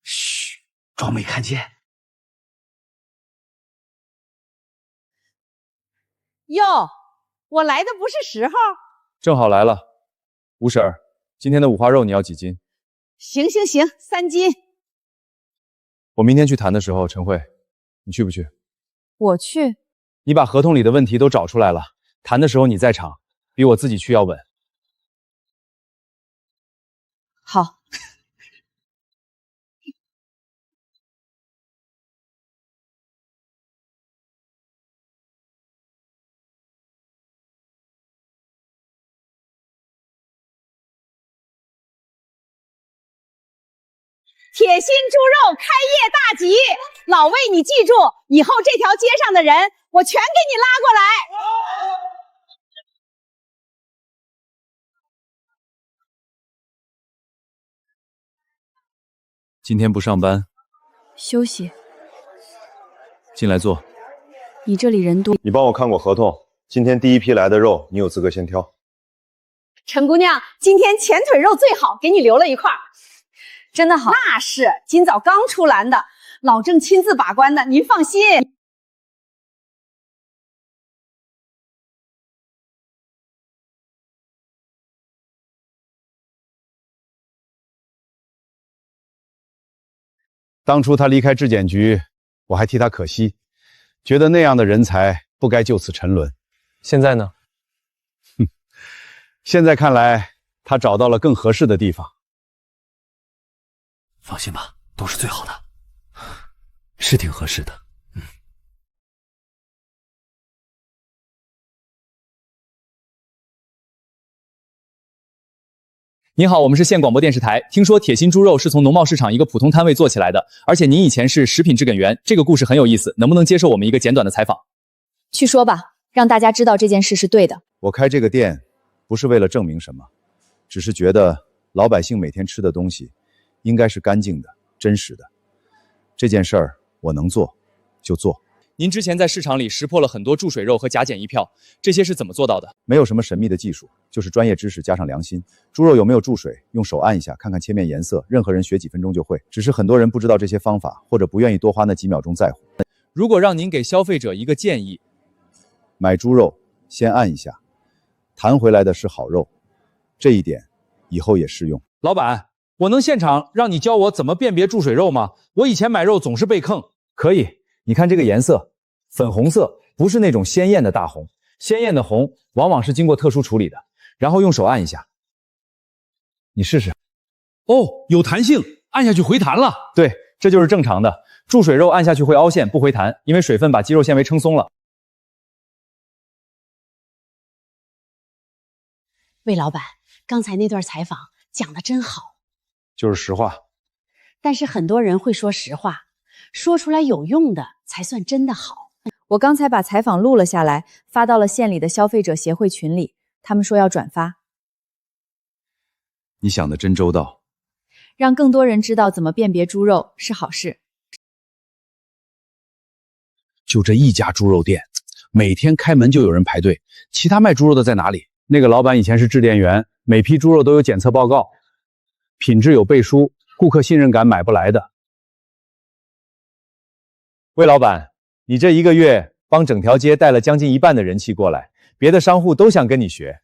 嘘，装没看见。哟，我来的不是时候。正好来了，吴婶儿，今天的五花肉你要几斤？行，3斤。我明天去谈的时候，陈慧，你去不去？我去。你把合同里的问题都找出来了，谈的时候你在场，比我自己去要稳。好。铁心猪肉开业大吉！老魏，你记住，以后这条街上的人，我全给你拉过来。今天不上班，休息。进来坐。你这里人多。你帮我看过合同，今天第一批来的肉，你有资格先挑。陈姑娘，今天前腿肉最好，给你留了一块。真的好？那是，今早刚出栏的，老郑亲自把关的，您放心。当初他离开质检局，我还替他可惜，觉得那样的人才不该就此沉沦。现在呢？现在看来，他找到了更合适的地方。放心吧，都是最好的，是挺合适的。您好，我们是县广播电视台。听说铁心猪肉是从农贸市场一个普通摊位做起来的，而且您以前是食品质检员，这个故事很有意思，能不能接受我们一个简短的采访？去说吧，让大家知道这件事是对的。我开这个店，不是为了证明什么，只是觉得老百姓每天吃的东西，应该是干净的、真实的。这件事儿我能做，就做。您之前在市场里识破了很多注水肉和假检疫票，这些是怎么做到的？没有什么神秘的技术，就是专业知识加上良心。猪肉有没有注水，用手按一下，看看切面颜色，任何人学几分钟就会。只是很多人不知道这些方法，或者不愿意多花那几秒钟在乎。如果让您给消费者一个建议，买猪肉先按一下，弹回来的是好肉，这一点以后也适用。老板，我能现场让你教我怎么辨别注水肉吗？我以前买肉总是被坑。可以，你看这个颜色，粉红色，不是那种鲜艳的大红，鲜艳的红往往是经过特殊处理的。然后用手按一下，你试试。哦，有弹性，按下去回弹了。对，这就是正常的。注水肉按下去会凹陷，不回弹，因为水分把肌肉纤维撑松了。魏老板，刚才那段采访讲得真好，就是实话。但是很多人会说实话，说出来有用的才算真的好。我刚才把采访录了下来，发到了县里的消费者协会群里，他们说要转发。你想的真周到，让更多人知道怎么辨别猪肉是好事。就这一家猪肉店，每天开门就有人排队，其他卖猪肉的在哪里？那个老板以前是质店员，每批猪肉都有检测报告，品质有背书，顾客信任感买不来的。魏老板，你这1个月帮整条街带了将近1半的人气过来，别的商户都想跟你学。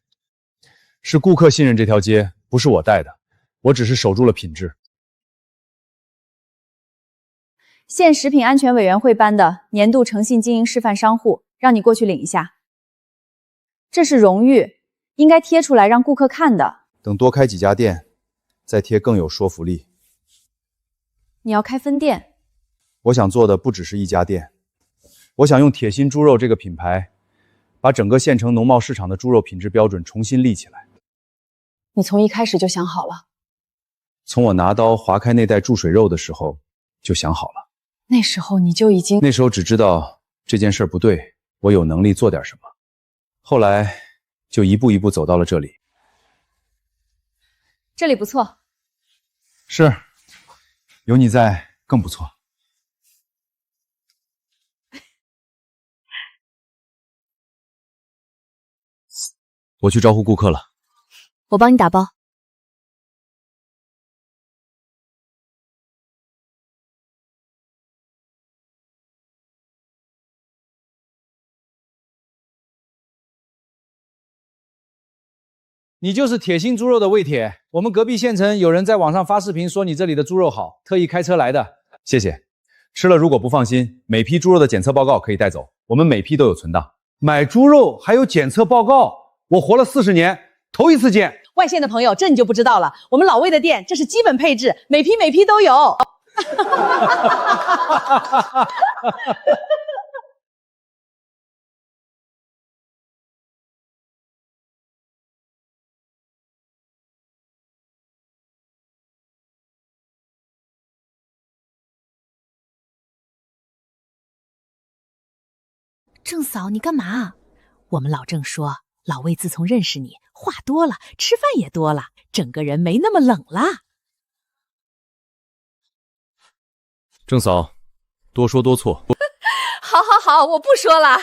是顾客信任这条街，不是我带的，我只是守住了品质。县食品安全委员会颁的年度诚信经营示范商户，让你过去领一下。这是荣誉，应该贴出来让顾客看的。等多开几家店，再贴更有说服力。你要开分店？我想做的不只是1家店，我想用铁心猪肉这个品牌，把整个县城农贸市场的猪肉品质标准重新立起来。你从一开始就想好了？从我拿刀划开那袋注水肉的时候就想好了。那时候你就已经……那时候只知道这件事不对，我有能力做点什么。后来就一步一步走到了这里。这里不错。是，有你在更不错。我去招呼顾客了。我帮你打包。你就是铁心猪肉的魏铁，我们隔壁县城有人在网上发视频说你这里的猪肉好，特意开车来的。谢谢。吃了如果不放心，每批猪肉的检测报告可以带走，我们每批都有存档。买猪肉还有检测报告，我活了40年，头一次见。外县的朋友，这你就不知道了。我们老魏的店，这是基本配置，每批都有。郑嫂，你干嘛？我们老郑说，老魏自从认识你，话多了，吃饭也多了，整个人没那么冷了。郑嫂，多说多错。好，我不说了。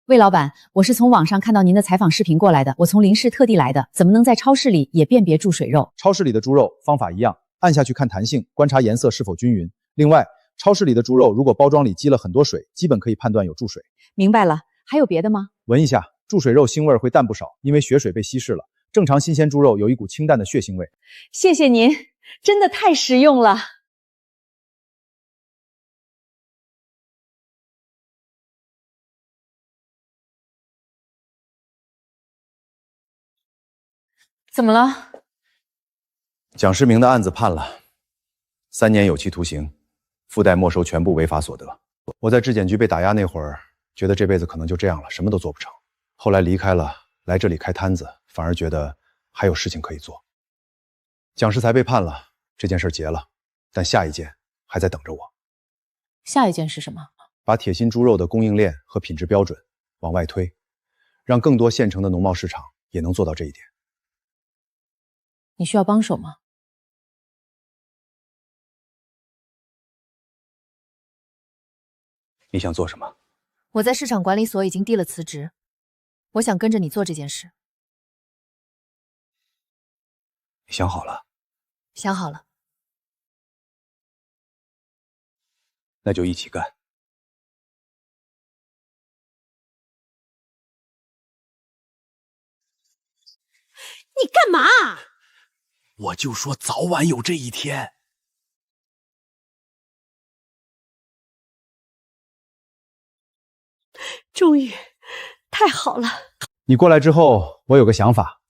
魏老板，我是从网上看到您的采访视频过来的，我从临市特地来的，怎么能在超市里也辨别注水肉？超市里的猪肉方法一样，按下去看弹性，观察颜色是否均匀。另外，超市里的猪肉如果包装里积了很多水，基本可以判断有注水。明白了，还有别的吗？闻一下，注水肉腥味会淡不少，因为血水被稀释了。正常新鲜猪肉有一股清淡的血腥味。谢谢您，真的太实用了。怎么了？蒋世明的案子判了3年有期徒刑，附带没收全部违法所得。我在质检局被打压那会儿，觉得这辈子可能就这样了，什么都做不成。后来离开了，来这里开摊子，反而觉得还有事情可以做。蒋世才被判了，这件事结了，但下一件还在等着我。下一件是什么？把铁心猪肉的供应链和品质标准往外推，让更多县城的农贸市场也能做到这一点。你需要帮手吗？你想做什么？我在市场管理所已经递了辞职，我想跟着你做这件事。你想好了？想好了。那就一起干。你干嘛？我就说早晚有这一天。终于，太好了！你过来之后，我有个想法，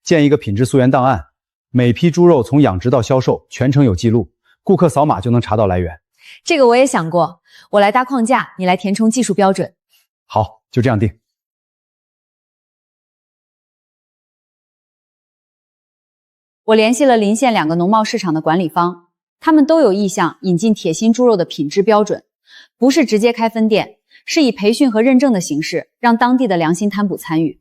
建一个品质溯源档案，每批猪肉从养殖到销售全程有记录，顾客扫码就能查到来源。这个我也想过，我来搭框架，你来填充技术标准。好，就这样定。我联系了邻县2个农贸市场的管理方，他们都有意向引进铁心猪肉的品质标准，不是直接开分店，是以培训和认证的形式，让当地的良心摊补参与。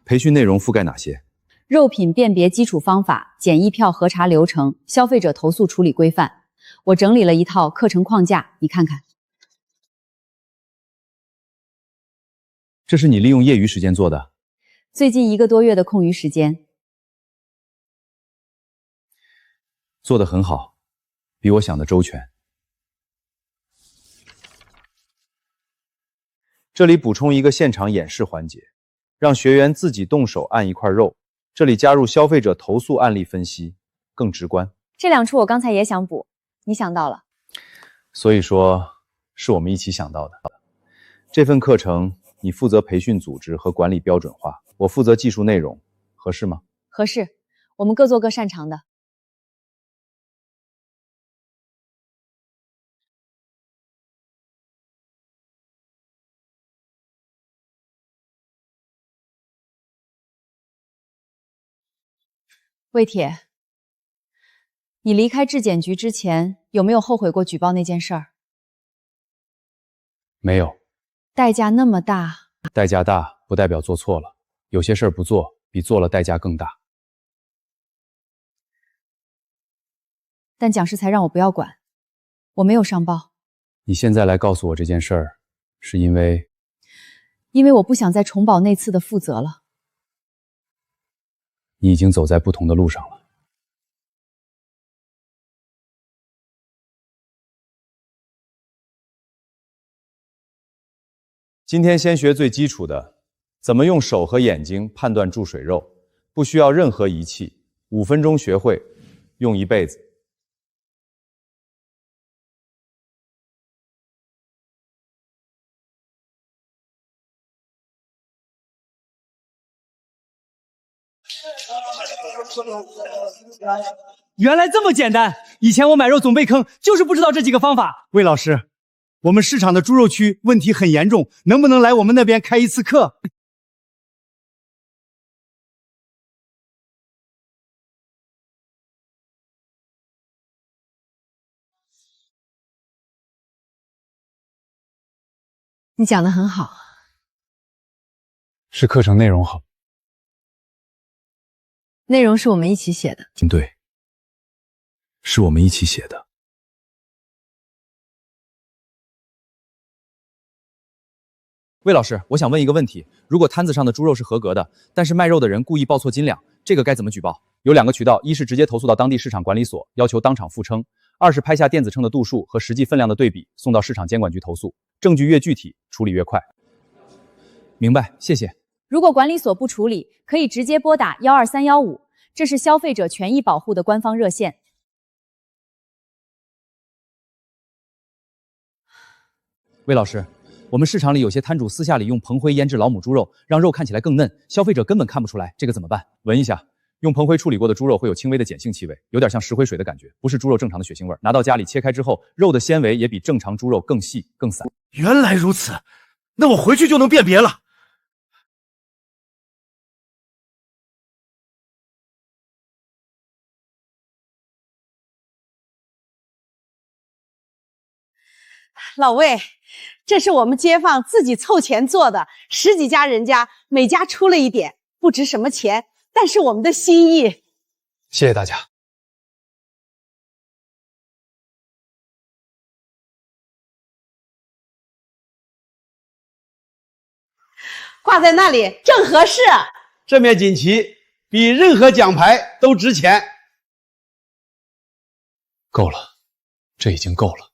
培训内容覆盖哪些？肉品辨别基础方法、检疫票核查流程、消费者投诉处理规范。我整理了一套课程框架，你看看。这是你利用业余时间做的？最近1个多月的空余时间。做得很好，比我想的周全。这里补充一个现场演示环节，让学员自己动手按一块肉，这里加入消费者投诉案例分析，更直观。这2处我刚才也想补，你想到了。所以说，是我们一起想到的。这份课程你负责培训组织和管理标准化，我负责技术内容，合适吗？合适，我们各做各擅长的。魏铁，你离开质检局之前，有没有后悔过举报那件事儿？没有，代价那么大，代价大不代表做错了，有些事儿不做，比做了代价更大。但蒋世才让我不要管，我没有上报。你现在来告诉我这件事儿，是因为我不想再重蹈那次的覆辙了。你已经走在不同的路上了。今天先学最基础的，怎么用手和眼睛判断注水肉，不需要任何仪器，5分钟学会，用一辈子。原来这么简单！以前我买肉总被坑，就是不知道这几个方法。魏老师，我们市场的猪肉区问题很严重，能不能来我们那边开一次课？你讲得很好，是课程内容好。内容是我们一起写的。对，是我们一起写的。魏老师，我想问一个问题：如果摊子上的猪肉是合格的，但是卖肉的人故意报错斤两，这个该怎么举报？有2个渠道，一是直接投诉到当地市场管理所，要求当场复称；2是拍下电子秤的度数和实际分量的对比，送到市场监管局投诉。证据越具体，处理越快。明白，谢谢。如果管理所不处理，可以直接拨打12315，这是消费者权益保护的官方热线。魏老师，我们市场里有些摊主私下里用硼灰腌制老母猪肉，让肉看起来更嫩，消费者根本看不出来，这个怎么办？闻一下，用硼灰处理过的猪肉会有轻微的碱性气味，有点像石灰水的感觉，不是猪肉正常的血腥味。拿到家里切开之后，肉的纤维也比正常猪肉更细更散。原来如此，那我回去就能辨别了。老魏，这是我们街坊自己凑钱做的，10几家人家，每家出了一点，不值什么钱，但是我们的心意。谢谢大家。挂在那里正合适。这面锦旗比任何奖牌都值钱。够了，这已经够了。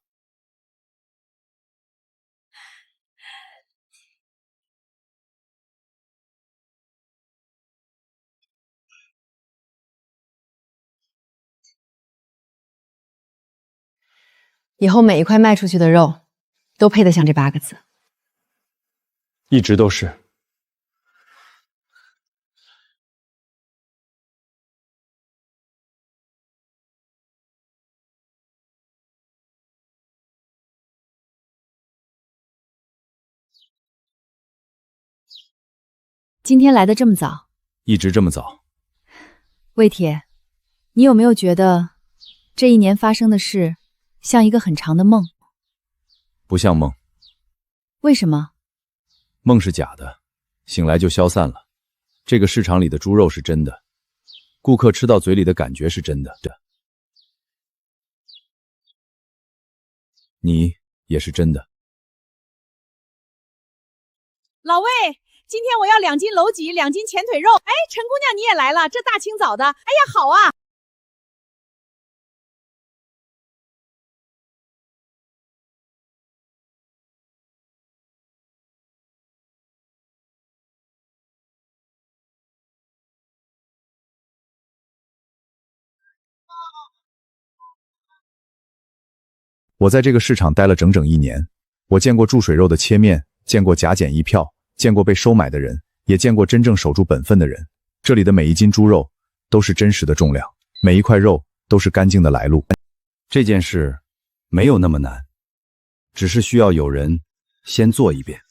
以后每一块卖出去的肉，都配得上这8个字。一直都是。今天来的这么早，一直这么早。魏铁，你有没有觉得这1年发生的事像一个很长的梦？不像梦。为什么？梦是假的，醒来就消散了。这个市场里的猪肉是真的，顾客吃到嘴里的感觉是真的。你也是真的。老魏，今天我要2斤楼脊，2斤前腿肉。哎，陈姑娘你也来了，这大清早的，哎呀，好啊。我在这个市场待了整整1年，我见过注水肉的切面，见过假检疫票，见过被收买的人，也见过真正守住本分的人。这里的每一斤猪肉都是真实的重量，每一块肉都是干净的来路。这件事没有那么难，只是需要有人先做一遍。